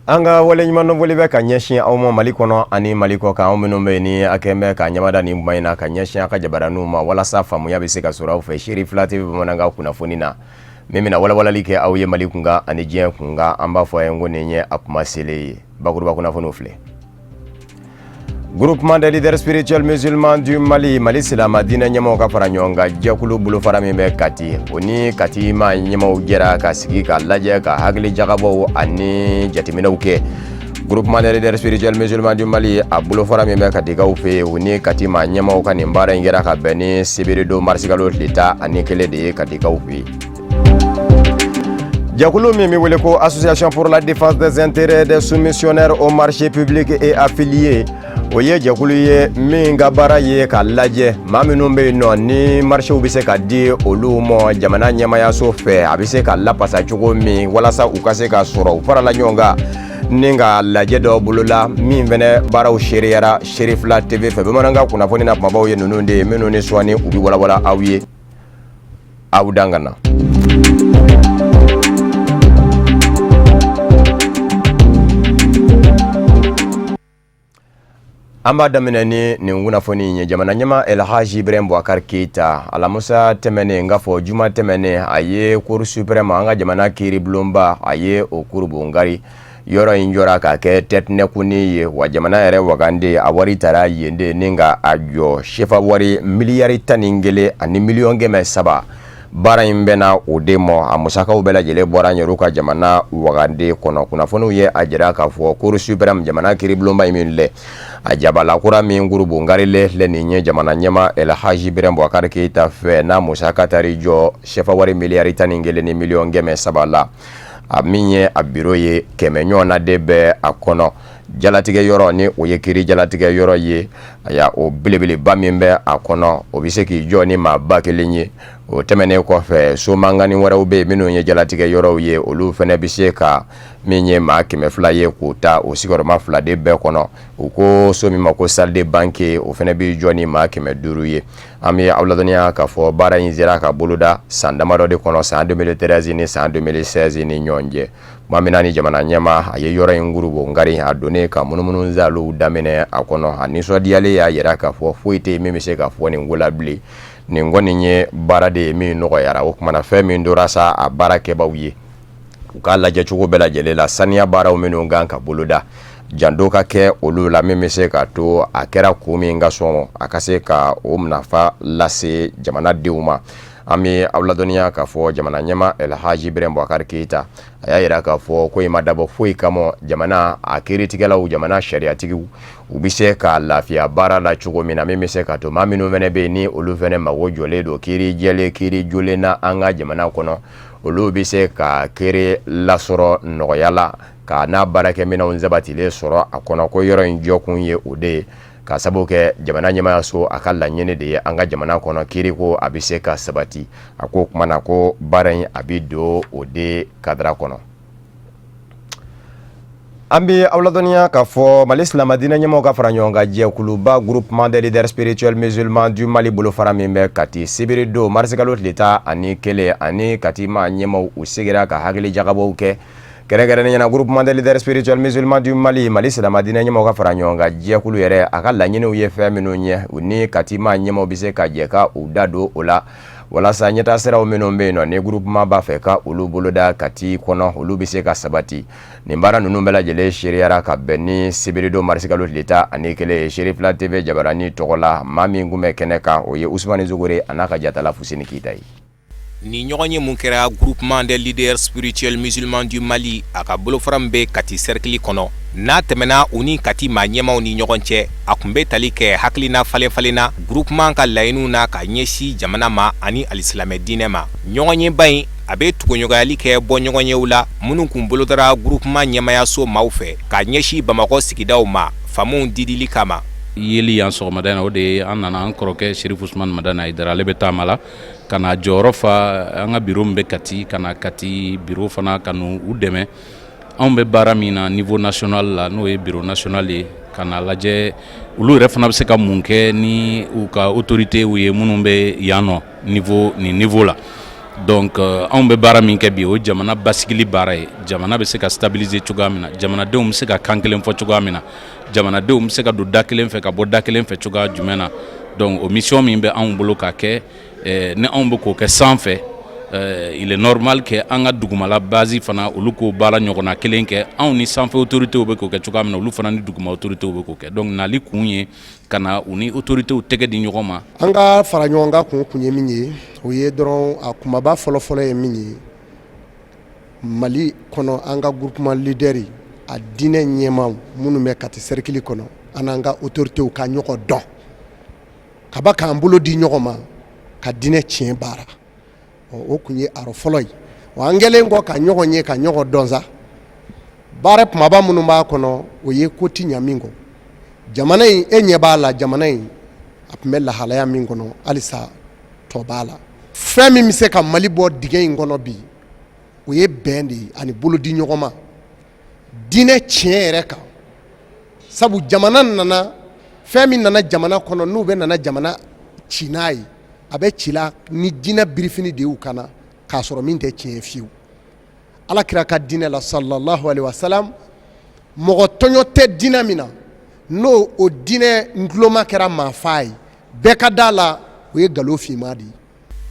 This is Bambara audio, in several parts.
Anga wale nyumano volive kanyeshi au mali kono ani mali ko ka minnu be ni akembe ka nyamada ni maina kanyeshi aka jabaranu ma wala safa mu yabe se ka sura fe shiri flati monanga kuna fonina mimi na wala like au ye mali kunga ani jien kunga amba fo yengo nenye akuma sele bakuruba kuna fonu fle. Groupement des leaders spirituels musulmans du Mali Silama dina nyama ka fara nyonga jakulu bulu fara membe kati oni kati ma nyama ujera ka sigi ka laje ka hagli jagabo ani jatimina uke. Groupement des leaders spirituels musulmans du Mali a bulu fara membe kati ka ufe oni kati ma nyama ka nimbara ingera ka beni sibirido marsigalo lita ani kele de kati ka ufe. Jakulu Mimi Weleko, Association pour la défense des intérêts des soumissionnaires au marché public et affiliés. Oye Jakulu ye minga bara ye ka laje maminu be no ni marché ubise ka di olumo jamana nyama ya sofe abise ka la pasa chugo mi wala sa ukase ka soro fara la nyonga ninga laje do bulula min vene bara u sheriara Sherif la TV fe be mananga kuna foni na mabawo ye nununde menu ni swani ubi wala wala awiye awdangana. Amba daminani ni nguna foni nye jamana nyama El Haji Ibrahim Boubacar Keita alamusa temene ngafo juma temene aye kuru supreme anga jamana kiri blomba aye okuru bungari yoro injora ka ke tetne kuni wa jamana ere wagande awari tara yende ninga ajo shefa wari miliyari taningele ani miliyon geme saba bara imbena udemo amusaka ubela jele bora nyoruka jamana wagande kono kuna fonu ye ajira ka fo kuru supreme jamana kiri blomba iminle ajabala kura min gurubu ngarile le ninye jamana nyama El Haji Ibrahim Boubacar Keita fe na musaka tarijo shefa wari miliyari taningele ni miliyon geme sabala aminye abiroye kemenyo na debe akono jalatige yoro ni oyekiri jalatige yoro ye aya o bilebele bamimbe akono obiseki joni mabakelenye o temene ko fe so mangani wara ube minu nye jalatige yoro ye olu fene biseka minye ma keme fla ye kuta o sigoro ma fla de be kono uko so mi mako salle de banque o fene bi joni ma keme duru ye ami awladania ka fo bara inzira ka buluda sandamaro de kono sa 2013 ni sa 2016 ni nyonje maminani jamana nyama aye yoro ngurubo ngari adone ka munumunu zalu damene akono aniso diale ya yera ka fo foite mimi se ka fo ni ngula bli ni ngoni nye bara de mi no yara o kuma na fe mi ndorasa a bara ke bawiye ukala je chugo bela jelela sania bara o menu nganka buluda jando ka ke olu la mimi se ka to akera kumi ngasomo akase ka umnafa lase jamana deuma ami awladonia ka fo jamana nyama El Haji Ibrahim Boubacar Keita ayira ka fo ko imadabo foi kamo jamana akiri tigala u jamana sharia tigi ubise ka lafia bara la chugo mina mimi se ka to maminu vene be ni olu vene mawojo le do kiri jele kiri jule na anga jamana kono olu bise ka kiri lasoro noyala ka na barake mina unzabati le soro akono ko yoro njokun ye ode ka saboke jamana nyama so akalla nyene de anga jamana kono kiri ko abise ka sabati ako kuma na ko baran abido ode kadra kono ambi awladonia ka fo malisla madina nyamo ka faranyonga je kuluba groupement des leaders spirituels musulmans du Mali bolo faramimbe kati sibirido marsigalo leta ani kele ani katima nyamo usigira ka hagli jagabo ke kere nyana groupement des leaders spirituels musulmans du Mali Silama dina nyamo ka faranyonga je kulu yere akalla nyene uye fe minu nye uni katima nyamo bise ka je ka udado ola wala sa nyeta sera o menombe no ne groupement ba fe ka ulu boloda kati kono ulu bise ka sabati nimbara nunu bela jele shiriara ka beni sibirido marsigalo leta anikele Sherif la TV jabarani togola mami ngume keneka oye Ousmane Zogore anaka jatala fusini kitai ni ɲɔgɔn mun kɛra groupement des leaders spirituels musulmans du Mali a ka bolofaran bɛ kati cercle kɔnɔ n'a tɛmɛna u ni kati maa ɲɛmaw ni ɲɔgɔn cɛ a kun bɛ tali kɛ hakilina falen-falenna groupement ka laɲiniw na ka ɲɛsi jamana ma ani alisilamɛ diinɛ ma ɲɔgɔnyeba in a bɛ tuguɲɔgɔnyali kɛ bɔɲɔgɔnyew la minnu kun bolodara groupement ɲɛmayaso maaw fɛ ka ɲɛsi Bamakɔ sigidaw ma famuw didili kama yeli yan sɔgɔmada in o de ye an nana an kɔrɔkɛ Sherif Ousmane Madani Aidara ale bɛ taama la ka na jɔyɔrɔ fa an ka bureau min bɛ Kati ka na Kati bureau fana ka n'u dɛmɛ anw bɛ baara min na niveau national la n'o ye bureau national ye ka na lajɛ olu yɛrɛ fana bɛ se ka mun kɛ ni u ka autorité u ye minnu bɛ yan nɔ niveau la donc anw bɛ baara min kɛ bi o jamana basigili baara ye jamana bɛ se ka stabiliser cogoya min na jamanadenw bɛ se ka kan kelen fɔ cogoya min na jamanadenw bɛ se ka don da kelen fɛ ka bɔ da kelen fɛ cogoya jumɛn na donc o mission min bɛ anw bolo ka kɛ ni anw bɛ k'o kɛ sanfɛ il est normal que an ka dugumala base fana olu k'o baara ɲɔgɔnna kelen kɛ anw ni sanfɛ autorités bɛ k'o kɛ cogoya min na olu fana ni duguma autorités bɛ k'o kɛ donc nali kun ye ka na u ni autorités tɛgɛ di ɲɔgɔn ma. An ka fara ɲɔgɔn kan kun ye min ye o ye dɔrɔn a kumaba fɔlɔfɔlɔ ye min ye Mali kɔnɔ an ka groupement leader a diinɛ ɲɛmaw minnu bɛ kati cercle kɔnɔ an n'an ka autorités ka ɲɔgɔn dɔn ka ba k'an bolo di ɲɔgɔn ma ka diinɛ tiɲɛ baara o kun ye aro fɔlɔ ye wa an kɛlen kɔ ka ɲɔgɔn ye ka ɲɔgɔn dɔn sa baara kumaba minnu b'a kɔnɔ o ye ko ti ɲa min kɔ jamana in e ɲɛ b'a la jamana in a tun bɛ lahalaya min kɔnɔ halisa tɔ b'a la fɛn min bɛ se ka Mali bɔ dingɛ in kɔnɔ bi o ye bɛn de ye ani bolo di ɲɔgɔn ma diinɛ tiɲɛ yɛrɛ kan sabu jamana nana fɛn min nana jamana kɔnɔ n'u bɛ nana jamana ci n'a ye a bɛ ci la ni diinɛ birifini de y'u kana k'a sɔrɔ min tɛ tiɲɛ fiyewu Alakira ka diinɛ la sallallahu alaihi wasallam mɔgɔ tɔɲɔ tɛ diinɛ min na n'o o diinɛ nguloma kɛra maa fa ye bɛɛ ka d'a la o ye nkalon finman de ye.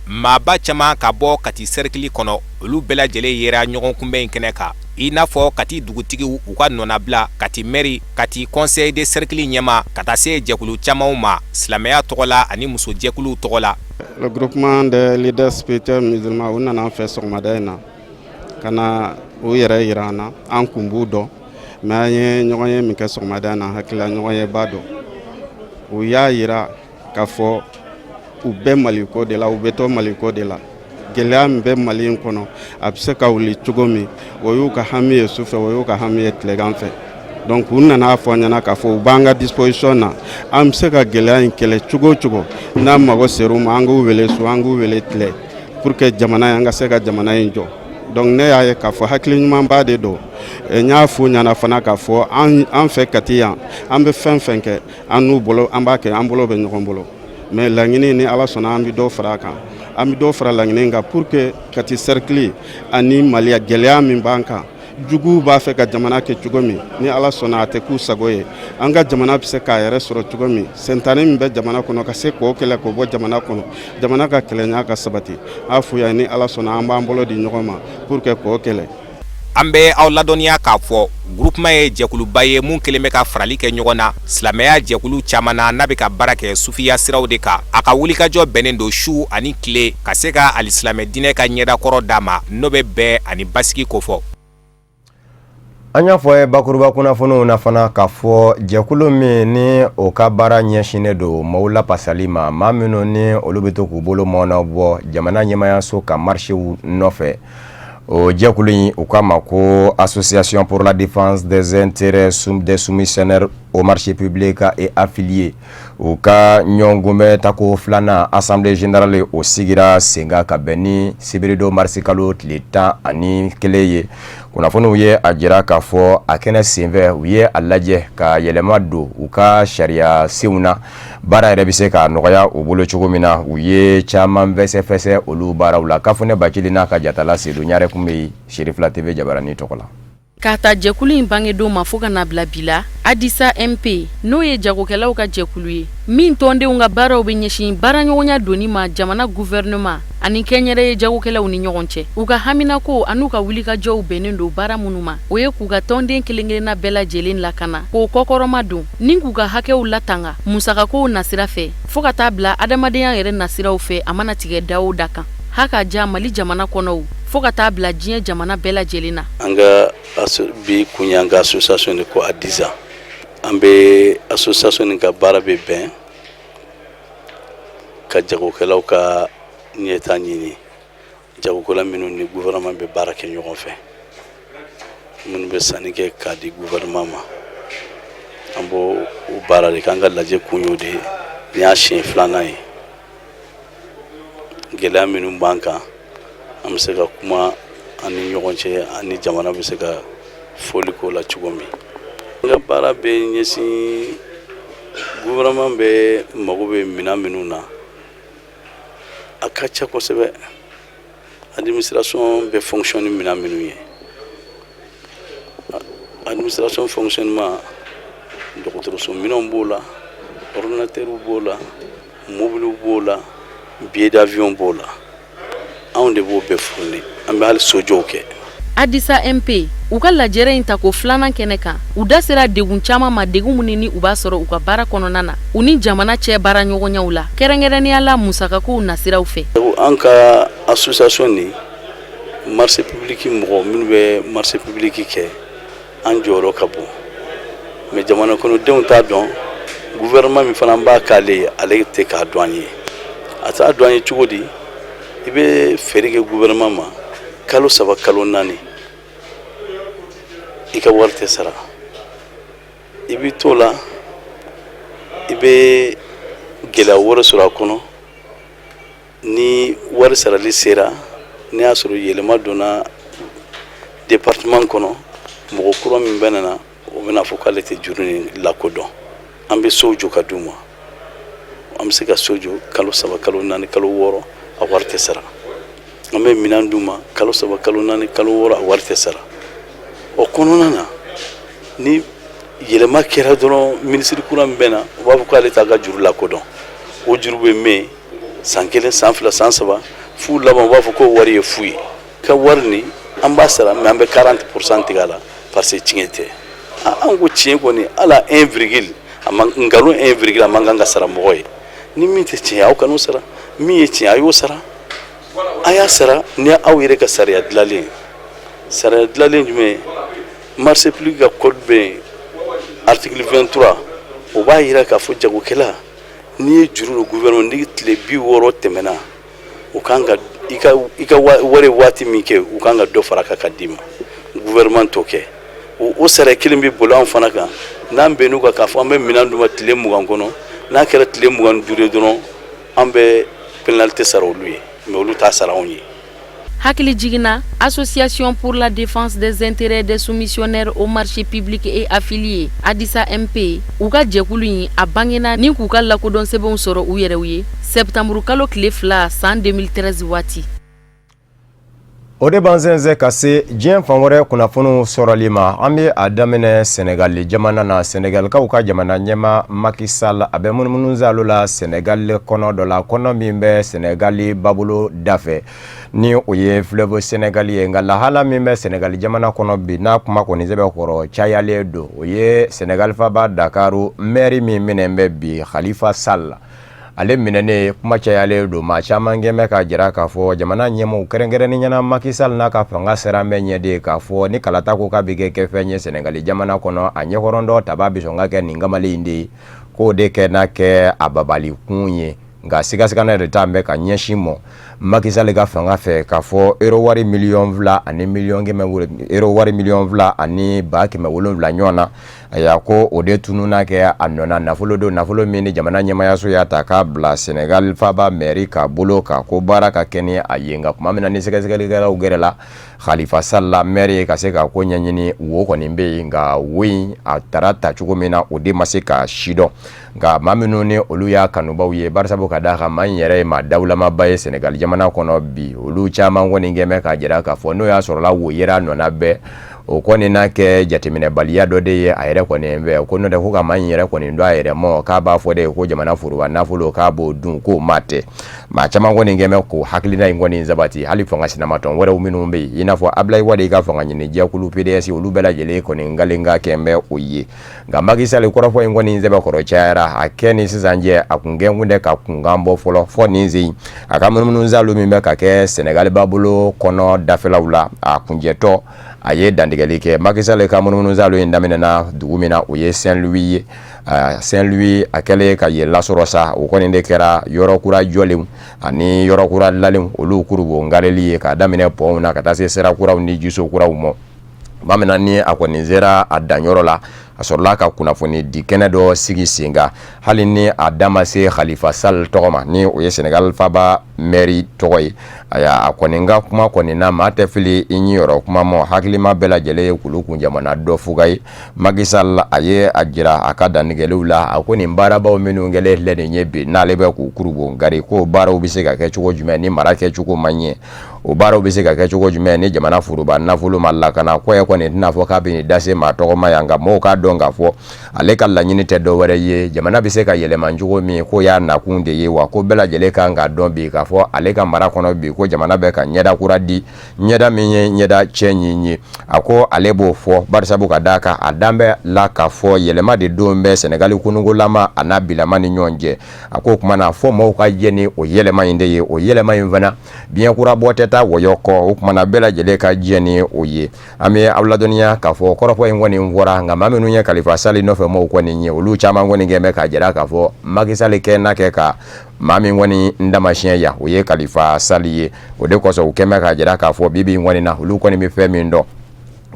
Maaba caman ka bɔ Kati cercle kɔnɔ olu bɛɛ lajɛlen yera ɲɔgɔn kunbɛn in kɛnɛ kan i n'a fɔ Kati dugutigiw u ka nɔnabila Kati mairie Kati conseil de cercle ɲɛma ka taa se jɛkulu camanw ma silamɛya tɔgɔ la ani muso jɛkuluw tɔgɔ la. Le groupement des leaders spirituels musulmans u nana an fɛ sɔgɔmada in na ka na u yɛrɛ yira an na an kun b'u dɔn mais an ye ɲɔgɔn ye min kɛ sɔgɔmada in na hakilila ɲɔgɔn ye ba dɔn u y'a yira k'a fɔ u bɛ Maliko de la u bɛ to Maliko de la gɛlɛya min bɛ Mali in kɔnɔ a bɛ se ka wuli cogo min o y'u ka hami ye sufɛ o y'u ka hami ye tilegan fɛ donc u nana fɔ an ɲɛna k'a fɔ u b'an ka disposition na an bɛ se ka gɛlɛya in kɛlɛ cogo o cogo n'an mago ser'u ma an k'u wele su an k'u wele tile pour que jamana in an ka se ka jamana in jɔ donc ne y'a ye k'a fɔ hakili ɲumanba de don n y'a fɔ ɲɛna fana k'a fɔ an fɛ Kati yan an bɛ fɛn fɛn kɛ an n'u bolo an b'a kɛ an bolo bɛ ɲɔgɔn bolo mais laɲini ni Ala sɔnna an bɛ dɔ fara a kan an bɛ dɔ fara laɲini kan pour que Kati cercle ani Maliya gɛlɛya min b'an kan juguw b'a fɛ ka jamana kɛ cogo min ni Ala sɔnna a tɛ k'u sago ye an ka jamana bɛ se k'a yɛrɛ sɔrɔ cogo min sentani min bɛ jamana kɔnɔ ka se k'o kɛlɛ k'o bɔ jamana kɔnɔ jamana ka kɛlɛɲa ka sabati a f'u ye ni Ala sɔnna an b'an bolo di ɲɔgɔn ma pour que k'o kɛlɛ. An bɛ aw ladɔnniya k'a fɔ groupement ye jɛkuluba ye mun kelen bɛ ka farali kɛ ɲɔgɔn na silamɛya jɛkulu caman na n'a bɛ ka baara kɛ sufiya siraw de kan a ka wulikajɔ bɛnnen don su ani tile ka se ka alisilamɛ diinɛ ka ɲɛdakɔrɔ d'a ma n'o bɛ bɛn ani basigi kofɔ. An y'a fɔ ye bakuruba kunnafoniw na fana k'a fɔ jɛkulu min ni o ka baara ɲɛsinnen don maaw lapasali ma maa minnu ni olu bɛ to k'u bolo mɔɔnaw bɔ jamana ɲɛmaayaso ka marchew nɔfɛ o jɛkulu in u k'a ma ko association pour la défense des intérêts des soumissionnaires au marché public et affiliés u ka ɲɔgɔnkunbɛ tako filanan assemblée générale o sigira sen kan ka bɛn ni sibirido marisi kalo tile 11 ye kunnafoniw ye a jira k'a fɔ a kɛnɛ senfɛ u ye a lajɛ ka yɛlɛma don u ka sariya senw na baara yɛrɛ bɛ se ka nɔgɔya u bolo cogo min na u ye caman fɛsɛfɛsɛ olu baaraw la Kafunɛ Bakili n'a ka jatala Seydou Ɲare kun bɛ Sherifla TV Jabarani tɔgɔ la. K'a ta jɛkulu in bangedenw ma fo ka na bila bi la Adisa MP n'o ye jagokɛlaw ka jɛkulu ye min tɔndenw ka baaraw bɛ ɲɛsin baaraɲɔgɔnya donni ma jamana gouvernement ani kɛnyɛrɛye jagokɛlaw ni ɲɔgɔn cɛ u ka haminako an'u ka wulikajɔw bɛnnen don baara minnu ma o ye k'u ka tɔnden kelen-kelenna bɛɛ lajɛlen lakana k'o kɔkɔrɔma don ni k'u ka hakɛw latanga musakakow nasira fɛ fo ka taa bila adamadenya yɛrɛ nasiraw fɛ a mana tigɛ da o da kan haka ja Mali jamana kɔnɔw fo ka taa bila diɲɛ jamana bɛɛ lajɛlen na. An ka bi kun y'an ka association de ko Adiza an bɛ association nin ka baara bɛ bɛn ka jagokɛlaw ka ɲɛta ɲini jagokɛla minnu ni gouvernement bɛ baara kɛ ɲɔgɔn fɛ minnu bɛ sanni kɛ k'a di gouvernement ma an b'o baara de k'an ka lajɛ kun y'o de ye ni y'a siɲɛ filanan ye gɛlɛya minnu b'an kan an bɛ se ka kuma an ni ɲɔgɔn cɛ ani jamana bɛ se ka foli k'o la cogo min n ka baara bɛ ɲɛsin gouvernement bɛ mago bɛ minɛn minnu na a ka ca kosɛbɛ administration bɛ fonctionner mina minnu ye administration fonctionnement dɔgɔtɔrɔso minɛnw b'o la ordinateur b'o la mobile b'o la billet d'avion b'o la anw de b'o bɛɛ fourni an bɛ hali sojɔw kɛ Adisa MP u ka lajɛrɛ in ta ko filanan kɛnɛ kan u da sera degun caman ma degun minnu ni u b'a sɔrɔ u ka baara kɔnɔna na u ni jamana cɛ baara ɲɔgɔnyaw la kɛrɛnkɛrɛnnenya la musakakow nasiraw fɛ an ka association ni marché public mɔgɔ minnu bɛ marché public kɛ an jɔyɔrɔ ka bon mais jamana kɔnɔdenw t'a dɔn gouvernement min fana b'a k'ale ye ale tɛ k'a dɔn an ye a t'a dɔn an ye cogo di i bɛ fɛɛrɛ kɛ gouvernement ma kalo 3 kalo 4 i ka wari tɛ sara i bɛ to la i bɛ gɛlɛya wɛrɛ sɔrɔ a kɔnɔ ni wari sarali sera ni y'a sɔrɔ yɛlɛma donna département kɔnɔ mɔgɔ kura min bɛ nana o bɛna fɔ k'ale tɛ juru ni lakodɔn an bɛ sow jɔ ka d'u ma an bɛ se ka so jɔ kalo 3 kalo 4 kalo 6 a wari tɛ sara an bɛ minɛn d'u ma kalo 3 kalo 4 kalo 6 a wari tɛ sara o kɔnɔna na ni yɛlɛma kɛra dɔrɔn ministre kura min bɛ na o b'a fɔ k'ale t'a ka juru lakodɔn o juru bɛ mɛn san 1 san 2 san 3 f'u laban u b'a fɔ ko wari ye fu ye ka wari ni an b'a sara mais an bɛ 40% tigɛ a la parce que tiɲɛ tɛ an ko tiɲɛ kɔni ala 1, nkalon 1 a man kan ka sara mɔgɔ ye ni min tɛ tiɲɛ aw kan'o sara min ye tiɲɛ a y'o sara a y'a sara ni aw yɛrɛ ka sariya dilanlen jumɛn marché public ka code bɛ article 23 o b'a yira k'a fɔ jagokɛla n'i ye juru don gouvernement ni tile 60 tɛmɛna u kan ka i ka wari waati min kɛ u kan ka dɔ fara ka d'i ma gouvernement t'o kɛ o sariya kelen bɛ bolo an fana kan n'an bɛnn'u kan k'a fɔ an bɛ minɛn d'u ma tile 20 kɔnɔ n'a kɛra tile 25 dɔrɔn an bɛ pénalité sara olu ye mais olu t'a sara anw ye Hakili Jigina, Association pour la défense des intérêts des soumissionnaires au marché public et affiliés, Adisa MP, u ka jɛkulu in a bangena ni k'u ka lakodɔn sɛbɛnw sɔrɔ u yɛrɛw ye septembre kalo tile 2 san 2013 waati. O de b'an sɛnsɛn ka se diɲɛ fan wɛrɛ kunnafoniw sɔrɔli ma an bɛ a daminɛ Senegal jamana na Senegalikaw ka jamana ɲɛma Macky Sall a bɛ munumunu zalo la Senegal kɔnɔ dɔ la kɔnɔ min bɛ Senegal babolo dafɛ ni o ye fleuve Senegal ye nka lahala min bɛ Senegal jamana kɔnɔ bi n'a kuma kɔni sɛbɛn kɔrɔ cayalen don o ye Senegal faba Dakaru maire min minɛ bɛ bi Khalifa Sall ale minɛnen kuma cayalen don maa caman gɛmɛ ka jira k'a fɔ jamana ɲɛmɔgɔw kɛrɛnkɛrɛnnen ɲɛna Macky Sall n'a ka fanga sera bɛ ɲɛden k'a fɔ ni kalata ko k'a bɛ kɛ fɛn ye Senegal jamana kɔnɔ a ɲɛkɔrɔn dɔ taba bɛ sɔn ka kɛ nin kamalen in de ye k'o de kɛ n'a kɛ a babali kun ye nka sigasigana yɛrɛ t'a bɛ ka ɲɛsin mɔ Macky Sall ka fanga fɛ k'a fɔ euro wari miliyɔn 2 ani miliyɔn 100 euro wari miliyɔn 2 ani 700 ɲɔgɔn na a y'a ko o de tununa kɛ a nɔna nafolo don nafolo min ni jamana ɲɛmayaso y'a ta k'a bila Senegal faba mairie ka bolo ka ko baara ka kɛ ni a ye nka kuma min na ni sɛgɛsɛgɛlikɛlaw gɛrɛla Khalifa Sall la maire ka se ka ko ɲɛɲini wo kɔni bɛ yen nka wo in a taara ta cogo min na o de ma se ka si dɔn nka maa minnu ni olu y'a kanubaw ye barisabu ka d'a kan maa in yɛrɛ ye maa dawulamaba ye Senegal jamana kɔnɔ bi olu caman kɔni gɛmɛ ka jira k'a fɔ n'o y'a sɔrɔla wo yera nɔna bɛɛ o kɔni n'a kɛ jateminɛbaliya dɔ de ye a yɛrɛ kɔni bɛ ko n'o tɛ ko ka maa in yɛrɛ kɔni dɔn a yɛrɛ mɔ k'a b'a fɔ de ko jamana foroba nafolo k'a b'o dun k'o ma tɛ maa caman kɔni gɛmɛ ko hakilina in kɔni sabati hali fanga sinamatɔn wɛrɛw minnu bɛ yen i n'a fɔ Ablaye Wade ka fanga ɲini jɛkulu PDS olu bɛɛ lajɛlen kɔni ngalen ka kɛ bɛ o ye nka Macky Sall kɔrɔfɔ in kɔni sɛbɛn kɔrɔ cayara a kɛ ni sisan cɛ a kun gɛn tɛ ka kunkan bɔ fɔlɔ fɔ nin sen a ka munumunu zalo min bɛ ka kɛ Senegal babolo kɔnɔ dafɛlaw la a kunjɛtɔ a ye dantigɛli kɛ Macky Sall ka munumunu zalo in daminɛna dugu min na o ye Saint-Louis ye Saint-Louis a kɛlen ka ye lasɔrɔ sa o kɔni de kɛra yɔrɔ kura jɔlenw ani yɔrɔ kura lalenw olu kurubo ngareli ye ka daminɛ pɔnw na ka taa se sira kuraw ni jiso kuraw mɔ bamina ni a kɔni sera a danyɔrɔ la a sɔrɔla ka kunnafoni di kɛnɛ dɔ sigi sen kan hali ni a da ma se Khalifa Sall tɔgɔ ma ni o ye Senegal faba maire tɔgɔ ye a kɔni ka kuma kɔni na maa tɛ fili i ɲiyɔrɔ kuma mɔ hakilima bɛɛ lajɛlen ye kulu kun jamana dɔ fuga ye Macky Sall a ye a jira a ka dantigɛliw la a ko nin baarabaw minnu kɛlen filɛ nin ye bi n'ale bɛ k'u kurubo ngari ko baaraw bɛ se ka kɛ cogo jumɛn ni mara kɛ cogo man ɲɛ o baaraw bɛ se ka kɛ cogo jumɛn ni jamana furuba nafolo ma lakana ko ye kɔni tɛna fɔ k'a bɛ nin dase maa tɔgɔma yan nka mɔgɔw k'a dɔn k'a fɔ ale ka laɲini tɛ dɔ wɛrɛ ye jamana bɛ se ka yɛlɛma cogo min ko y'a nakun de ye wa ko bɛɛ lajɛlen kan k'a dɔn bi k'a fɔ ale ka mara kɔnɔ bi ko jamana bɛ ka ɲɛda kura di ɲɛda min ye ɲɛda cɛ ɲin ye a ko ale b'o fɔ barisabu ka d'a kan a dan bɛ la k'a fɔ yɛlɛma de don bɛ Senegali kunugolama a n'a bilama ni ɲɔgɔn cɛ a ko o tuma na fɔ mɔgɔw ka jɛ ni o yɛlɛma in de ye o yɛlɛma in fana biɲɛ kura bɔ tɛ taa wɔyɔ kɔ o tuma na bɛɛ lajɛlen ka jɛ ni o ye an bɛ aw ladɔnniya k'a fɔ kɔrɔfɔ in kɔni fɔra nka maa minnu ye Kalifa Sali nɔfɛ mɔgɔw kɔni ye olu caman kɔni kɛ bɛ ka jira k'a fɔ Macky Sall kɛ n'a kɛ ka maa min kɔni ndamasiyɛn ya o ye Kalifa Sali ye o de kɔsɔn u kɛ bɛ ka jira k'a fɔ bibi in kɔni na olu kɔni bɛ fɛn min dɔn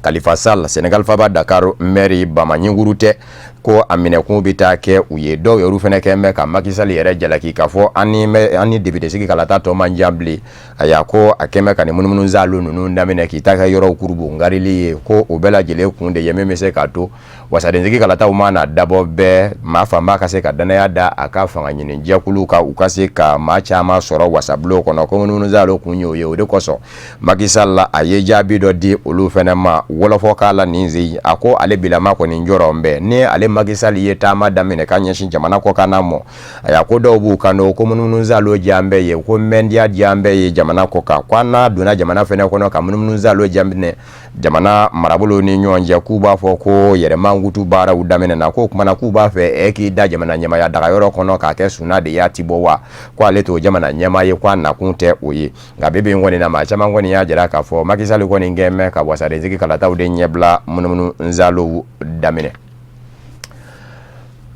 Kalifa Sall Senegal faba Dakar maire Bamanyinguru tɛ ko a minɛkun bɛ taa kɛ u ye dɔw yɛrɛ fɛnɛ kɛ bɛ ka Macky Sall yɛrɛ jalaki k'a fɔ an ni député sigi kalata tɔ man jan bilen a y'a ko a kɛ bɛ ka nin munumunu zalo ninnu daminɛ k'i ta kɛ yɔrɔw kurubu ngarili ye ko o bɛɛ lajɛlen kun de ye min bɛ se k'a to wasaden sigi kalataw mana dabɔ bɛɛ maa fanba ka se ka danaya da a ka fanga ɲini jɛkulu ka u ka se ka maa caman sɔrɔ wasabulon kɔnɔ ko munumunu zalo kun ye o ye o de kosɔn Macky Sall a ye jaabi dɔ di olu fɛnɛ ma wɔlɔfɔ k'a la nin zi a ko ale bilama kɔni jɔrɔ bɛɛ ni ale Macky Sall ye taama daminɛ ka ɲɛsin jamana kɔ kan mɔ a y'a ko dɔw b'u kan ko munumunu zalo diyan bɛɛ ye ko mɛndiya diyan bɛɛ ye jamana kɔ kan ko n'a donna jamana fɛnɛ kɔnɔ ka munumunu zalo daminɛ jamana marabolo ni ɲɔgɔn cɛ k'u b'a fɔ ko yɛrɛma ngutu baaraw daminɛ na ko kumana k'u b'a fɛ k'i da jamana ɲɛmaya dagayɔrɔ kɔnɔ k'a kɛ suna de y'a ti bɔ wa ko ale t'o jamana ɲɛma ye ko a nakun tɛ o ye nka bibi kɔni na maa caman kɔni y'a jira k'a fɔ Macky Sall kɔni kɛ mɛn ka wasaden sigi kalataw de ɲɛbila munumunu zalo daminɛ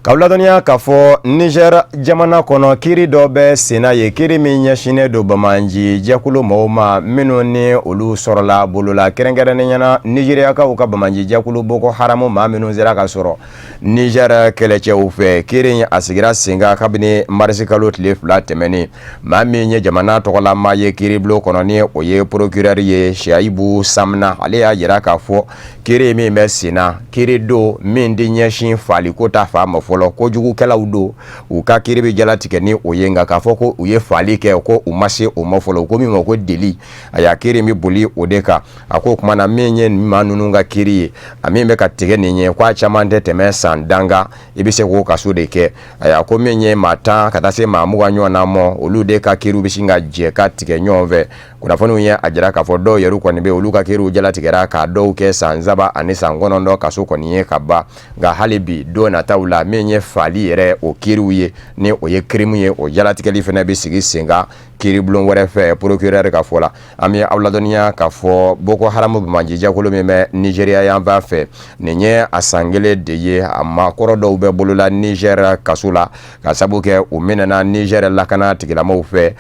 k'aw ladɔnniya k'a fɔ Niger jamana kɔnɔ kiiri dɔ bɛ senna ye kiiri min ɲɛsinnen don Bamanji jɛkulu mɔgɔw ma minnu ni olu sɔrɔla bolola kɛrɛnkɛrɛnnenya Nigeriyakaw ka Bamanji jɛkulu Boko Haram maa minnu sera ka sɔrɔ Niger kɛlɛcɛw fɛ kiiri a sigira sen kan kabini marisi kalo tile 2 tɛmɛnen maa min ye jamana tɔgɔlama ye kiiribulon kɔnɔ ni o ye procureur ye Shaibu Samna ale y'a jira k'a fɔ kiiri min bɛ senna kiiri don min di ɲɛsin faliko ta fa ma fɔlɔ kojugukɛlaw don u ka kiiri bɛ jalatigɛ ni o ye nka k'a fɔ ko u ye fali kɛ ko u ma se o ma fɔlɔ ko min ma ko deli a y'a kiiri min boli o de kan a ko kuma na min ye maa ninnu ka kiiri ye a min bɛ ka tigɛ nin ye k'a caman tɛ tɛmɛ san danga i bɛ se k'o kaso de kɛ a y'a ko min ye maa 10 ka taa se maa 20 ɲɔgɔn na mɔ olu de ka kiiriw bɛ sin ka jɛ ka tigɛ ɲɔgɔn fɛ kunnafoniw ye a jira k'a fɔ dɔw yɛrɛ kɔni bɛ olu ka kiiriw jalatigɛra k'a dɔw kɛ san 7 ani san 9 kaso kɔni ye ka ban nka hali bi don nataw la min ye fali yɛrɛ o kiiriw ye ni o ye crime ye o jalatigɛli fana bɛ sigi sen kan kiiribulon wɛrɛ fɛ procureur ka fɔ la an bɛ aw ladɔnniya k'a fɔ Boko Haram Bamanji jɛkulu min bɛ Nigeriya yan fan fɛ nin ye a san kelen de ye a maakɔrɔ dɔw bɛ bolola Niger kaso la ka sabu kɛ u minɛna Niger lakana tigilamaw fɛ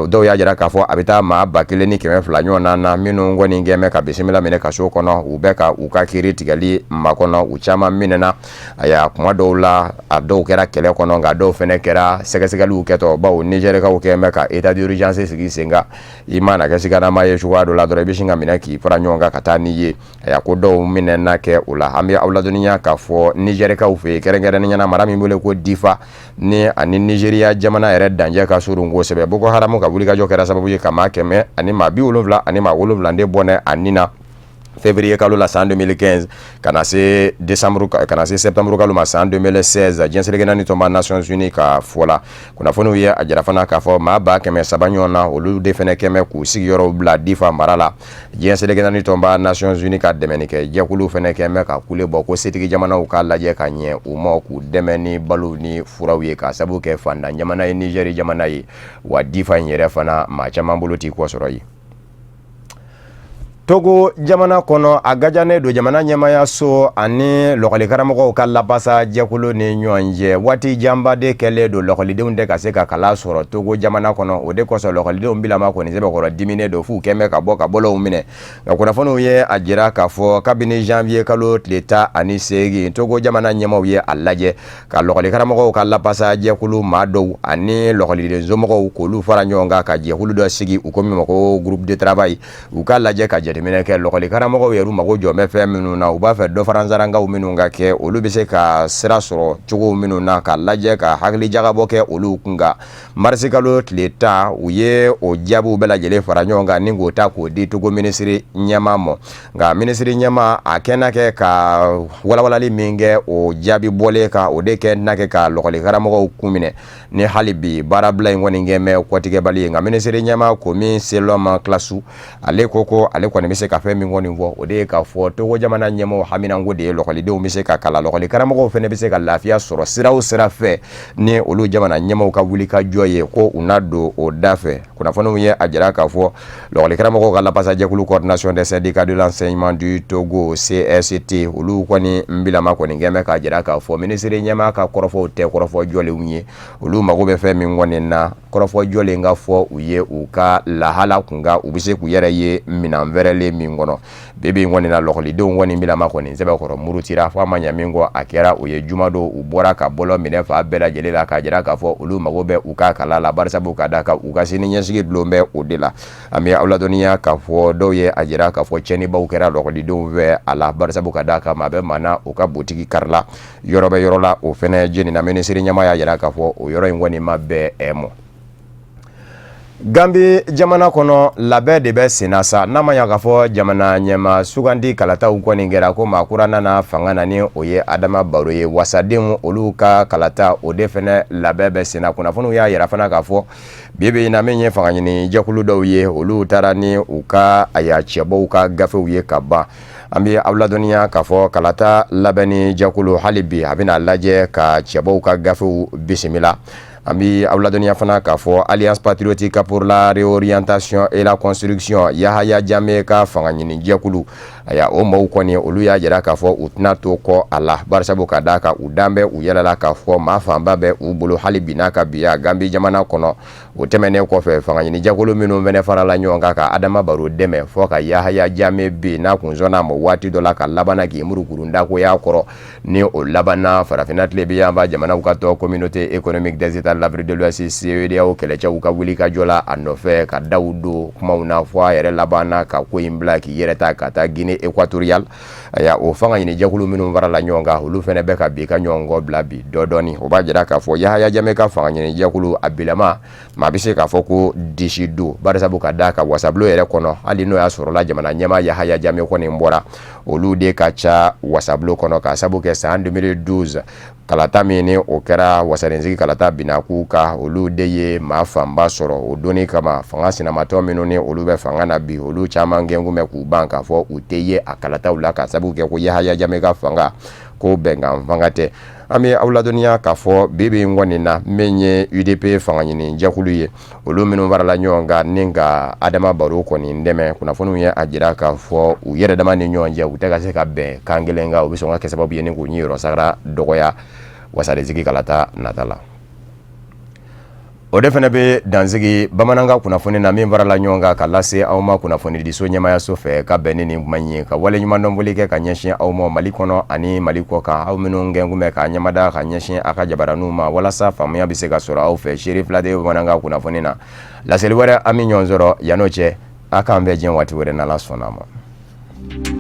dɔw y'a jira k'a fɔ a bɛ taa maa 1200 ɲɔgɔn na minnu kɔni kɛ mɛ ka bisimila minɛ kaso kɔnɔ u bɛ ka u ka kiiri tigɛli makɔnɔ u caman minɛna a kuma dɔw la a dɔw kɛra kɛlɛ kɔnɔ nka dɔw fɛnɛ kɛra sɛgɛsɛgɛliw kɛtɔ bawo Nigerikaw kɛ mɛ ka état d'urgence sigi sen kan i mana kɛ siganama ye cogoya dɔ la dɔrɔn i bɛ sin ka minɛ k'i fara ɲɔgɔn kan ka taa n'i ye a y'a ko dɔw minɛna kɛ o la an bɛ aw ladɔnniya k'a fɔ Nigerikaw fɛ yen kɛrɛnkɛrɛnnenya mara min wele ko Difa ni ani Nigeriya jamana yɛrɛ dancɛ ka surun kosɛbɛ Boko Haram ka wulikajɔ kɛra sababu ye ka maa 100 ani maa 70 ani maa 70 de bɔnɛ a nin na février kalo la san 2015 kana se septembre kalo ma san 2016 jɛnsɛrɛgɛ naani tɔnba Nations Unies ka fɔ la kunnafoniw ye a jira fana k'a fɔ maa 300 ɲɔgɔn na olu de fɛnɛ kɛmɛ k'u sigiyɔrɔw bila Difa mara la jɛnsɛrɛgɛ naani tɔnba Nations Unies ka dɛmɛni kɛ jɛkulu fɛnɛ kɛmɛ ka kule bɔ ko setigi jamanaw ka lajɛ ka ɲɛ u ma k'u dɛmɛ ni balo ni furaw ye ka sabu kɛ fandan jamana ye Niger jamana ye wa Difa in yɛrɛ fana maa caman bolo t'i kɔ sɔrɔ ye Togo jamana kɔnɔ a gajanen don jamana ɲɛmaya so ani lɔgɔlikaramɔgɔw ka lapasa jɛkulu ni ɲɔgɔn cɛ waati janba de kɛlen don lɔgɔlidenw de ka se ka kalan sɔrɔ Togo jamana kɔnɔ o de kosɔn lɔgɔlidenw bilama kɔni sɛbɛkɔrɔ diminen don f'u kɛmɛ ka bɔ ka bɔlɔw minɛ nka kunnafoniw ye a jira k'a fɔ kabini janvier kalo tile 18 Togo jamana ɲɛmaw ye a lajɛ ka lɔgɔlikaramɔgɔw ka lapasa jɛkulu maa dɔw ani lɔgɔliden somɔgɔw k'olu fara ɲɔgɔn kan ka jɛkulu dɔ sigi u ko min ma ko groupe de travail u ka lajɛ ka jate jateminɛ kɛ lɔgɔli karamɔgɔw yɛrɛ mago jɔ bɛ fɛn minnu na u b'a fɛ dɔ faransarangaw minnu ka kɛ olu bɛ se ka sira sɔrɔ cogo minnu na ka lajɛ ka hakili jagabɔ kɛ olu kunga marisi kalo tile 10 u ye o jaabiw bɛɛ lajɛlen fara ɲɔgɔn kan ni k'o ta k'o di Togo minisiri ɲɛma mɔ nka minisiri ɲɛma a kɛnɛ kɛ ka walawalali min kɛ o jaabi bɔlen ka o de kɛ na kɛ ka lɔgɔli karamɔgɔw kun minɛ ni hali bi baarabila in kɔni kɛ mɛ kɔtigɛbali ye nka minisiri ɲɛma ko min selɔma kilasu ale ko ale kɔni bɛ se ka fɛn min kɔni fɔ o de ye k'a fɔ Togo jamana ɲɛmɔgɔ haminanko de ye lɔgɔlidenw bɛ se ka kalan lɔgɔli karamɔgɔw fana bɛ se ka lafiya sɔrɔ sira o sira fɛ ni olu jamana ɲɛmɔgɔw ka wuli ka jɔ ye ko u na don o da fɛ kunnafoniw ye a jira k'a fɔ lɔgɔli karamɔgɔw ka lapasajɛkulu coordination des syndicats de l'enseignement du Togo CST olu kɔni nbilama kɔni kɛmɛ k'a jira k'a fɔ minisiri ɲɛma ka kɔrɔfɔw tɛ kɔrɔfɔ jɔlenw ye olu mago bɛ fɛn min kɔni na kɔrɔfɔ jɔlen ka fɔ u ye u ka lahala kunga u bɛ se k'u yɛrɛ ye minan wɛrɛlen min kɔnɔ bibi kɔni na lɔgɔlidenw kɔni bilama kɔni sɛbɛkɔrɔ murutira fɔ a ma ɲɛ min kɔ a kɛra o ye juma don u bɔra ka bɔlɔ minɛ fa bɛɛ lajɛlen la k'a jira k'a fɔ olu mago bɛ u ka kala la barisabu ka da ka u ka sini ɲɛsigi dulon bɛ o de la an bɛ aw ladɔnniya k'a fɔ dɔw ye a jira k'a fɔ cɛnnibaw kɛra lɔgɔlidenw fɛ a la barisabu ka da ka maa bɛ maa na u ka butigi karila yɔrɔ bɛ yɔrɔ la o fɛnɛ jenina minisiri ɲɛma y'a jira k'a fɔ o yɔrɔ in kɔni ma bɛɛ mɔ Gambi jamana kɔnɔ labɛn de bɛ senna sa n'a ma ɲɛ k'a fɔ jamana ɲɛma sugandi kalataw kɔni kɛra ko maakura nana fanga na ni o ye Adama Baro ye wasadenw olu ka kalata o de fɛnɛ labɛn bɛ senna kunnafoniw y'a yira fana k'a fɔ bibi in na min ye fanga ɲini jɛkulu dɔw ye olu taara ni u ka ayacɛbɔw ka gafew ye ka ban an bɛ aw ladɔnniya k'a fɔ kalata labɛnni jɛkulu hali bi a bɛna lajɛ ka cɛbɔw ka gafew bisimila an bɛ aw ladɔnniya fana k'a fɔ Alliance Patriotique pour la réorientation et la construction Yahaya Jammeh ka fanga ɲini jɛkulu aya o maaw kɔni olu y'a jira k'a fɔ u tɛna to kɔ a la barisabu ka d'a kan u dan bɛ u yɛlɛ la k'a fɔ maa fanba bɛ u bolo hali bi n'a ka biya Gambi jamana kɔnɔ o tɛmɛnen kɔfɛ fanga ɲini jɛkulu minnu fɛnɛ farala ɲɔgɔn kan ka Adama Baro dɛmɛ fɔ ka Yahaya Jammeh bin n'a kun sɔnna ma waati dɔ la ka labana k'i murukuru dakoya kɔrɔ ni o labanna farafinna tile bi an ba jamanaw ka tɔ communauté économique des états de l'Afrique de l'Ouest CEDEAO kɛlɛcɛw ka wuli ka jɔ la a nɔfɛ ka daw don kumaw na fɔ a yɛrɛ labanna ka ko in bila k'i yɛrɛ ta ka taa Guinée équatoriale aya o fanga ɲini jɛkulu minnu farala ɲɔgɔn kan olu fɛnɛ bɛ ka bi ka ɲɔgɔn kɔ bila bi dɔɔni o b'a jira k'a fɔ Yahaya Jammeh ka fanga ɲini jɛkulu a bilama maa bɛ se k'a fɔ ko disi do barisabu ka d'a kan wasabulo yɛrɛ kɔnɔ hali n'o y'a sɔrɔla jamana ɲɛma Yahaya Jammeh kɔni bɔra olu de ka ca wasabulo kɔnɔ ka sabu kɛ san 2012 kalata min ni o kɛra wasadensigi kalata binaku ka olu de ye maa fanba sɔrɔ o doni kama fanga sinamatɔ minnu ni olu bɛ fanga na bi olu caman gɛngun bɛ k'u ban k'a fɔ u tɛ ye a kalataw la ka sabu kɛ ko Yahaya Jammeh ka fanga ko bɛnkan fanga tɛ an bɛ aw ladɔnniya k'a fɔ bibi in kɔni na min ye UDP fanga ɲini jɛkulu ye olu minnu farala ɲɔgɔn kan ni ka Adama Baro kɔni dɛmɛ kunnafoniw ye a jira k'a fɔ u yɛrɛ dama ni ɲɔgɔn cɛ u tɛ ka se ka bɛn kan kelen kan u bɛ sɔn ka kɛ sababu ye ni k'u ɲiyɔrɔ sagara dɔgɔya wasadensigi kalata nata la o de fana bɛ dansigi bamanankan kunnafoni na min farala ɲɔgɔn kan ka lase aw ma kunnafoni di so ɲɛmaayaso fɛ ka bɛn ni nin kuma in ye ka wale ɲuman dɔnboli kɛ ka ɲɛsin aw ma Mali kɔnɔ ani Mali kɔ kan aw minnu gɛngun bɛ ka ɲɛmada ka ɲɛsin a ka jabaraniw ma walasa faamuya bɛ se ka sɔrɔ aw fɛ Seri Filade bamanankan kunnafoni na laseli wɛrɛ an bɛ ɲɔgɔn sɔrɔ yan'o cɛ a k'an bɛɛ diɲɛ waati wɛrɛ n'Ala sɔnna a ma.